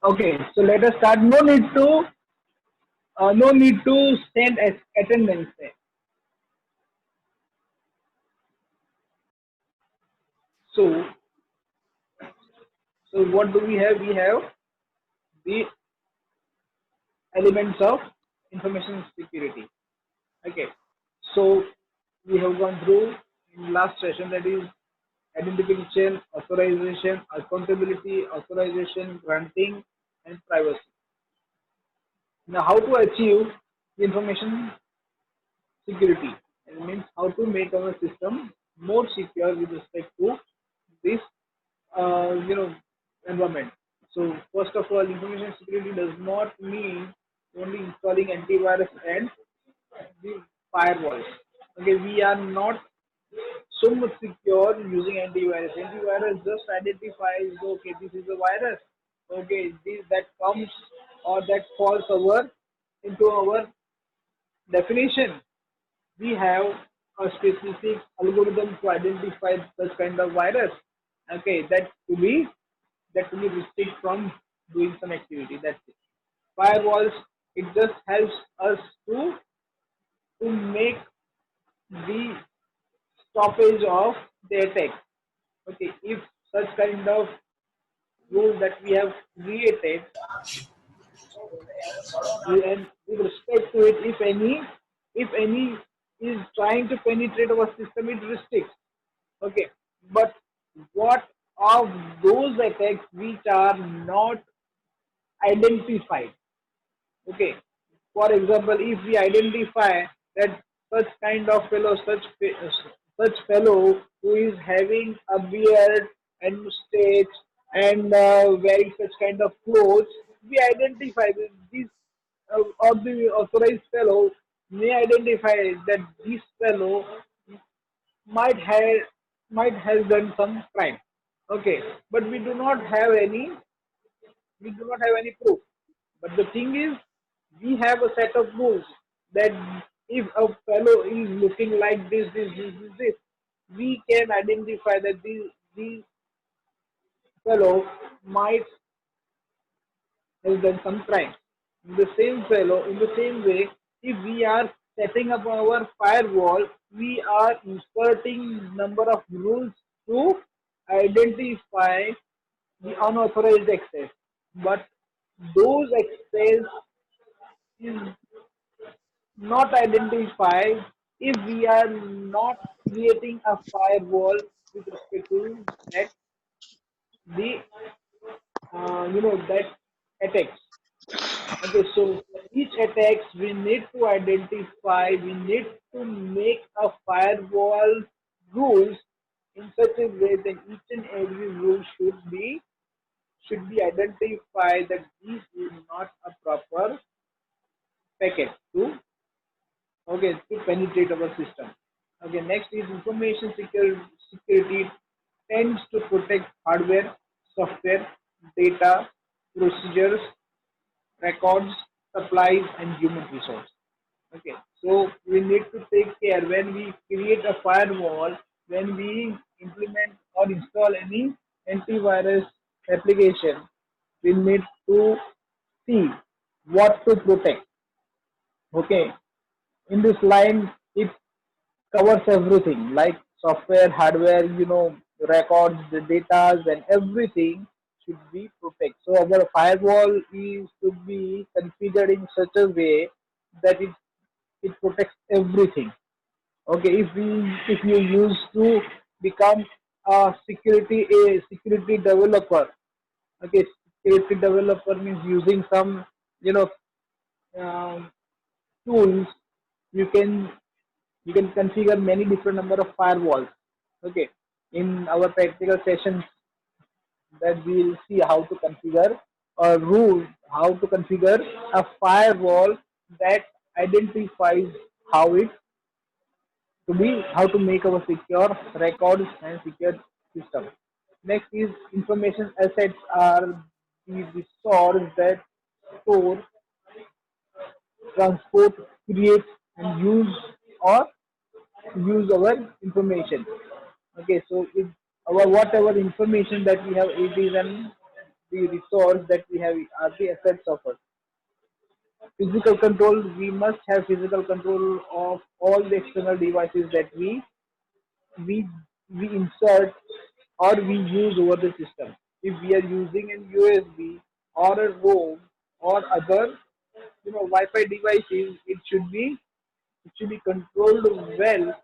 Okay, so let us start. No need to send attendance there. So, so what do we have? We have the elements of information security. Okay, so we have gone through in last session, that is identification, authorization, accountability, authorization, granting, and privacy. Now, how to achieve the information security? It means how to make our system more secure with respect to this, you know, environment. So, first of all, information security does not mean only installing antivirus and the firewalls. Okay, we are not so much secure using antivirus. Antivirus just identifies, okay, this is a virus. Okay, this that comes or that falls over into our definition. We have a specific algorithm to identify such kind of virus. Okay, that to be restrict from doing some activity. That's it. Firewalls, it just helps us to make the stoppage of the attack. Okay, if such kind of rule that we have created, and with respect to it, if any is trying to penetrate our system, it restricts. Okay, but what of those attacks which are not identified? Okay, for example, if we identify that such kind of fellow, such fellow who is having a beard and mustache and wearing such kind of clothes, we identify that this or the authorized fellow may identify that this fellow might have might have done some crime. Okay, but we do not have any proof. But the thing is, we have a set of rules that if a fellow is looking like this, we can identify that this fellow might have done some crime. In the same way, if we are setting up our firewall, we are inserting number of rules to identify the unauthorized access. But those access is not identified if we are not creating a firewall with respect to that the that attacks. Okay, so for each attacks we need to identify, we need to make a firewall rules in such a way that each and every rule should be identified that this is not a proper packet to penetrate our system. Okay, next is information security tends to protect hardware, software, data, procedures, records, supplies, and human resource. Okay, so we need to take care when we create a firewall, when we implement or install any antivirus application, we need to see what to protect. Okay, in this line, it covers everything like software, hardware, records, the data, and everything should be protected. So our firewall is to be configured in such a way that it protects everything. Okay, if you use to become a security developer. Okay, security developer means using some you know um, tools. You can you can configure many different number of firewalls. Okay, in our practical sessions that we'll see how to configure or rule how to configure a firewall that identifies how it how to make our secure records and secure system. Next is information assets are the resource that store, transport, create, and use our information. Okay, so if our whatever information that we have, it is an the resource that we have are the assets of us. Physical control, we must have physical control of all the external devices that we we insert or we use over the system. If we are using an USB or a ROM or other Wi-Fi devices, it should be controlled well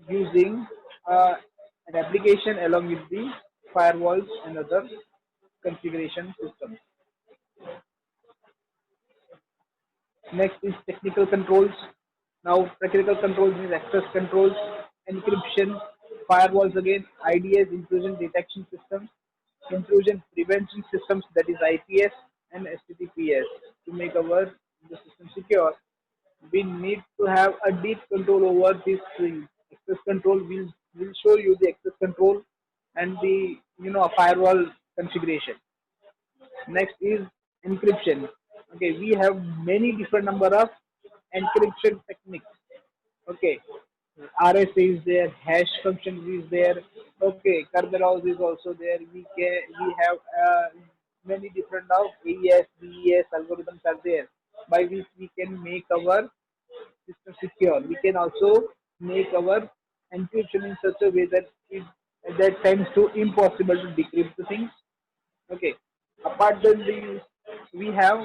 using an application along with the firewalls and other configuration systems. Next is technical controls. Now, technical controls is access controls, encryption, firewalls again, IDS, intrusion detection systems, intrusion prevention systems, that is IPS and HTTPS. To make our the system secure, we need to have a deep control over these things. Access control will show you the access control and the firewall configuration. Next is encryption. Okay, we have many different number of encryption techniques. Okay, RSA is there, hash function is there. Okay, Kerberos is also there. We have many different now AES, BES algorithms are there by which we can make our system secure. We can also make our encryption in such a way that that tends to impossible to decrypt the things. Okay. Apart from these, we have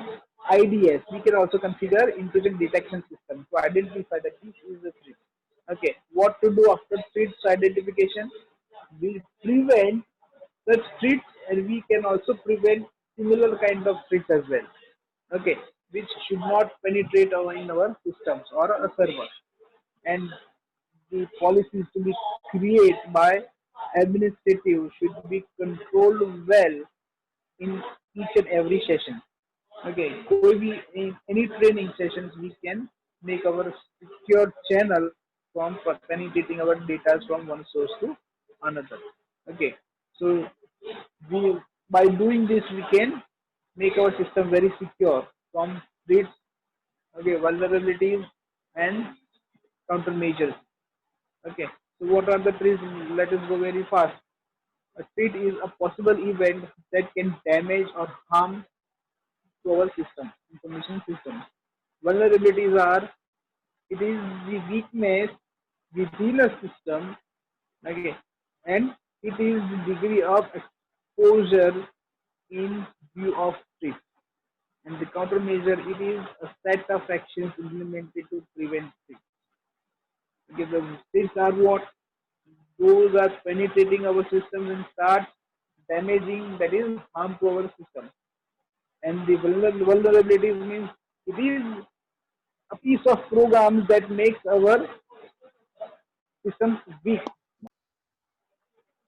IDS. We can also consider intrusion detection system to identify that this is a threat. Okay. What to do after threats identification? We prevent such threats, and we can also prevent similar kind of threats as well. Okay. Which should not penetrate in our systems or a server. And the policies to be created by administrative should be controlled well in each and every session. Okay, कोई भी in any training sessions we can make our secure channel from penetrating our data from one source to another. Okay, so we by doing this we can make our system very secure from threats, okay, vulnerabilities and countermeasures. Okay, so what are the threats? Let us go very fast. A threat is a possible event that can damage or harm to our system, information system. Vulnerabilities are it is the weakness within a system, okay, and it is the degree of exposure in view of threat. And the countermeasure it is a set of actions implemented to prevent threat. Okay, the threats are what? Those are penetrating our system and start damaging, that is harm to our system. And the vulnerabilities means it is a piece of programs that makes our system weak.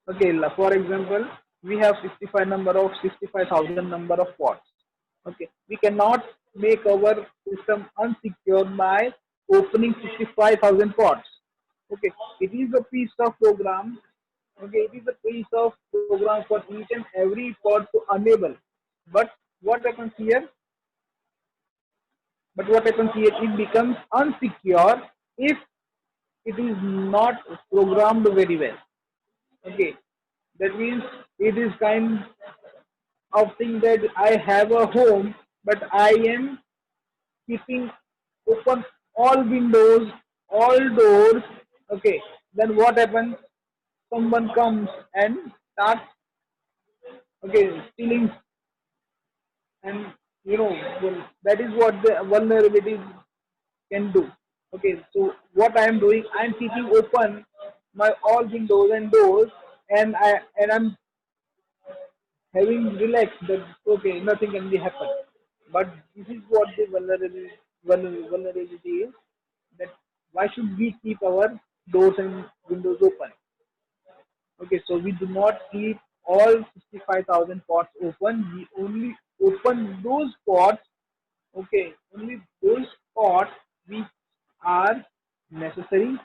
Okay, for example, we have 65,000 number of ports. Okay, we cannot make our system unsecure by opening 65,000 ports. Okay, it is a piece of program. Okay, it is a piece of program for each and every port to enable. But what happens here? But what happens here? It becomes unsecure if it is not programmed very well. Okay, that means it is kind of thing that I have a home, but I am keeping open all windows, all doors. Okay, then what happens? Someone comes and starts stealing, and well, that is what the vulnerabilities can do. Okay, so what I am doing, I am keeping open my all windows and doors, and I'm having relaxed that okay, nothing can be happen. But this is what the vulnerability is. That why should we keep our doors and windows open? Okay, so we do not keep all 65,000 ports open. We only open those ports. Okay, only those ports which are necessary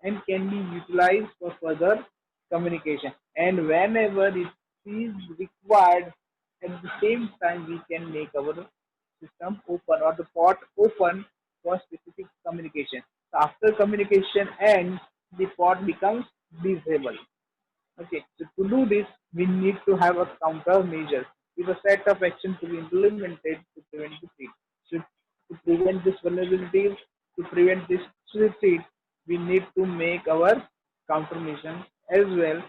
and can be utilized for further communication. And whenever it is required, at the same time we can make our system open or the port open for specific communication. So after communication ends, the port becomes disabled. Okay, so to do this, we need to have a countermeasure. with a set of actions to be implemented to prevent defeat. So to prevent this vulnerability, to prevent this threat, we need to make our countermeasures as well.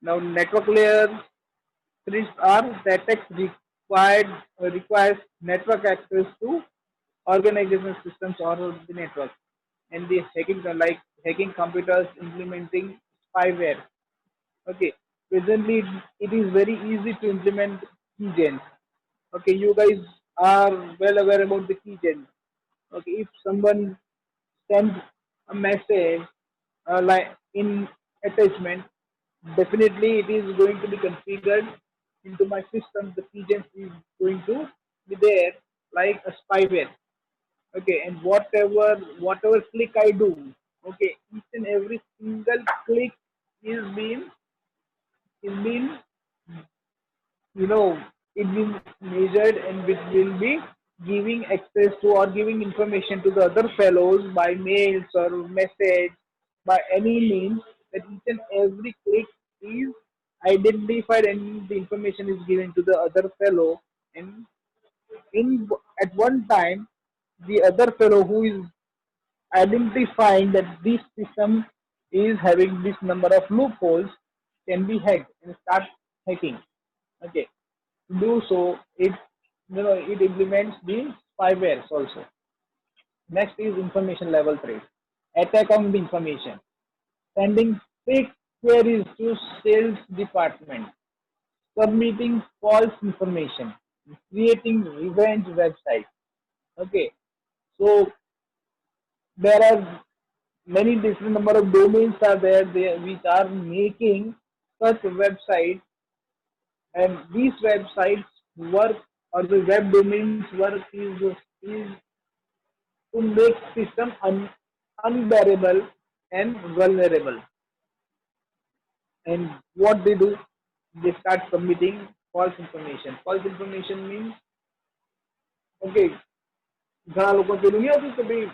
Now, network layer threats are the attacks requires network access to organization systems or the network, and the hacking like hacking computers, implementing spyware. Okay, presently it is very easy to implement keygens. Okay, you guys are well aware about the keygens. Okay, if someone sends a message like in attachment, definitely it is going to be configured into my system. The keygen is going to be there like a spyware. Okay, and whatever click I do, okay, each and every single click is being you know it will measured, and it will be giving access to or giving information to the other fellows by mails or message by any means, that each and every click is identified and the information is given to the other fellow, and in at one time the other fellow who is identifying that this system is having this number of loopholes can be hacked and start hacking. Okay, to do so, it implements the spywares also. Next is information level threat. Attack on the information. Sending fake queries to sales department, submitting false information, creating revenge websites. Okay, so there are many different number of domains are there which are making such websites, and these websites work, or the web domains work is to make system unbearable and vulnerable. And what they do, they start submitting false information. False information means, okay, ઘણા લોકો પેલું નહીં હતું કે ભાઈ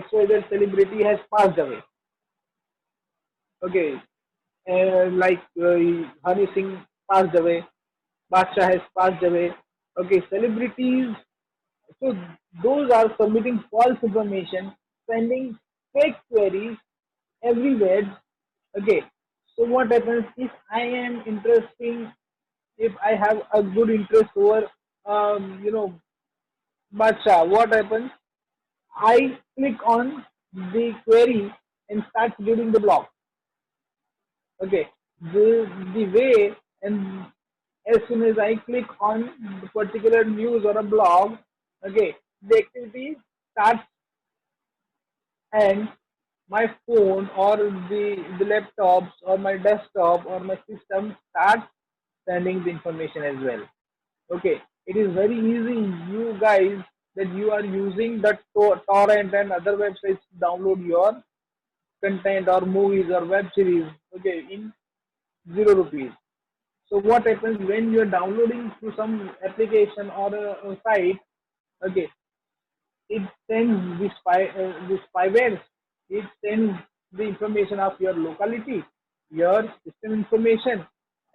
XYZ celebrity has passed away. Okay, like Honey Singh passed away, Badshah has passed away. Okay, celebrities. So those are submitting false information, sending fake queries everywhere. Okay. So what happens if I am interesting? If I have a good interest over, Badshah, what happens? I click on the query and start reading the blog. Okay, the way, and as soon as I click on the particular news or a blog, okay, the activity starts, and my phone or the laptops or my desktop or my system starts sending the information as well. Okay, it is very easy, you guys, that you are using the torrent and other websites to download your content or movies or web series, okay, in 0 rupees. So what happens when you are downloading through some application or a site? Okay, it sends the spywares. It sends the information of your locality, your system information,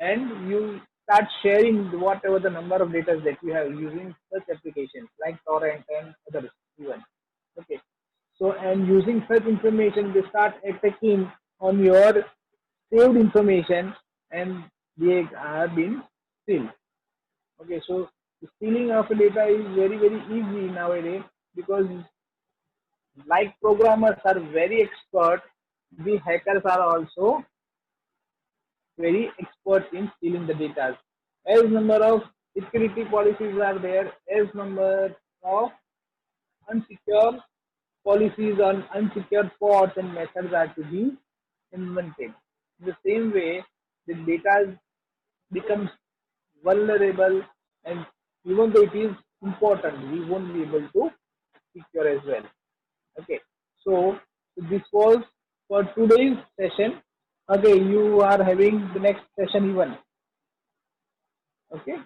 and you start sharing whatever the number of data that you have using such applications like torrent and others even. Okay, so and using such information, they start attacking on your saved information, and they are being steal. Okay, so stealing of data is very easy nowadays, because like programmers are very expert, the hackers are also very expert in stealing the data. As number of security policies are there, as number of unsecure policies on unsecure ports and methods are to be invented. In the same way, the data becomes vulnerable, and even though it is important, we won't be able to secure as well. Okay. So this was for today's session. Okay, you are having the next session even. Okay.